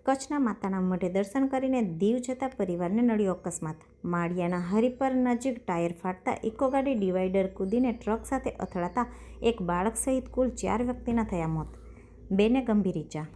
કચ્છના માતાના મઢે દર્શન કરીને દીવ જતા પરિવારને નડ્યો અકસ્માત। માળિયાના હરિપર નજીક ટાયર ફાટતા ઇકો ગાડી ડિવાઈડર કૂદીને ટ્રક સાથે અથડાતા એક બાળક સહિત કુલ 4 વ્યક્તિના થયા મોત, 2ને ગંભીર ઈજા।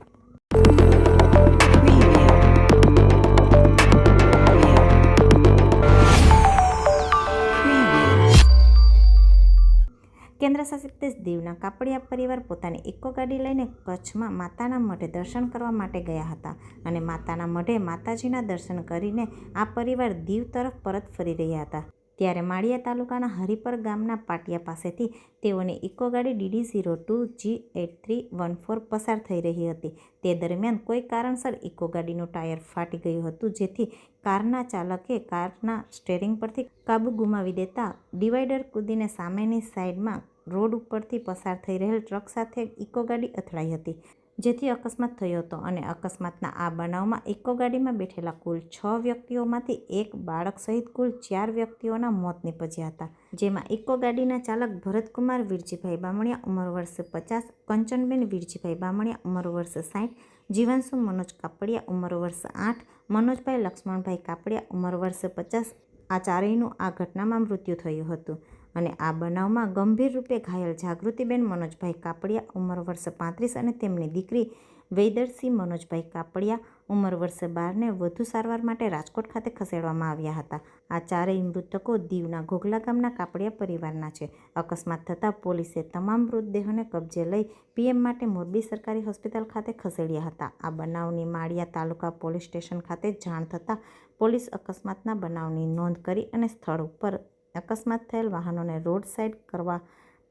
કેન્દ્ર શાસિત દેશ દીવના કાપડિયા પરિવાર પોતાની ઇકો ગાડી લઈને કચ્છમાં માતાના મઢે દર્શન કરવા માટે ગયા હતા અને માતાના મઢે માતાજીના દર્શન કરીને આ પરિવાર દીવ તરફ પરત ફરી રહ્યા હતા। ત્યારે માળિયા તાલુકાના હરિપર ગામના પાટિયા પાસેથી તેઓની ઇકો ગાડી DD02G8314 પસાર થઈ રહી હતી। તે દરમિયાન કોઈ કારણસર ઇકો ગાડીનું ટાયર ફાટી ગયું હતું, જેથી કારના ચાલકે કારના સ્ટીયરિંગ પરથી કાબુ ગુમાવી દેતા ડિવાઈડર કૂદીને સામેની સાઈડમાં રોડ ઉપરથી પસાર થઈ રહેલ ટ્રક સાથે ઇકો ગાડી અથડાઈ હતી, જેથી અકસ્માત થયો હતો અને અકસ્માતના આ બનાવમાં ઇકો ગાડીમાં બેઠેલા કુલ 6 વ્યક્તિઓમાંથી એક બાળક સહિત કુલ 4 વ્યક્તિઓના મોત નીપજ્યા હતા, જેમાં ઇકો ગાડીના ચાલક ભરતકુમાર વીરજીભાઈ બામણિયા ઉંમર વર્ષ 50, કંચનબેન વીરજીભાઈ બામણિયા ઉંમર વર્ષ 60, જીવાંશુ મનોજ કાપડિયા ઉંમર વર્ષ 8, મનોજભાઈ લક્ષ્મણભાઈ કાપડિયા ઉંમર વર્ષ 50 આ ચારેયનું આ ઘટનામાં મૃત્યુ થયું હતું અને આ બનાવમાં ગંભીર રૂપે ઘાયલ જાગૃતિબેન મનોજભાઈ કાપડિયા ઉંમર વર્ષ 35 અને તેમની દીકરી વૈદરસિંહ મનોજભાઈ કાપડિયા ઉંમર વર્ષ 12ને વધુ સારવાર માટે રાજકોટ ખાતે ખસેડવામાં આવ્યા હતા। આ ચારેય મૃતકો દીવના ઘોઘલા ગામના કાપડિયા પરિવારના છે। અકસ્માત થતાં પોલીસે તમામ મૃતદેહોને કબજે લઈ પીએમ માટે મોરબી સરકારી હોસ્પિટલ ખાતે ખસેડ્યા હતા। આ બનાવની માળિયા તાલુકા પોલીસ સ્ટેશન ખાતે જાણ થતાં પોલીસ અકસ્માતના બનાવની નોંધ કરી અને સ્થળ ઉપર અકસ્માત થયેલ વાહનોને રોડ સાઇડ કરવા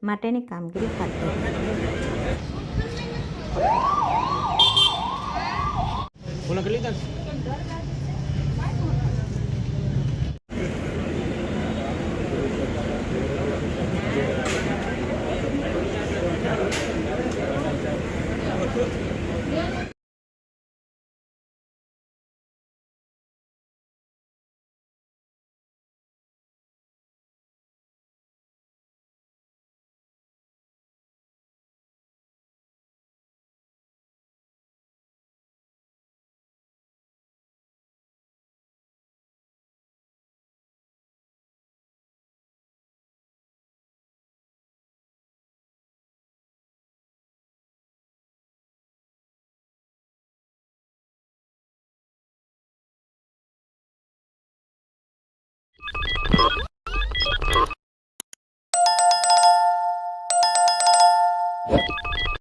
માટેની કામગીરી હાથ ધરી।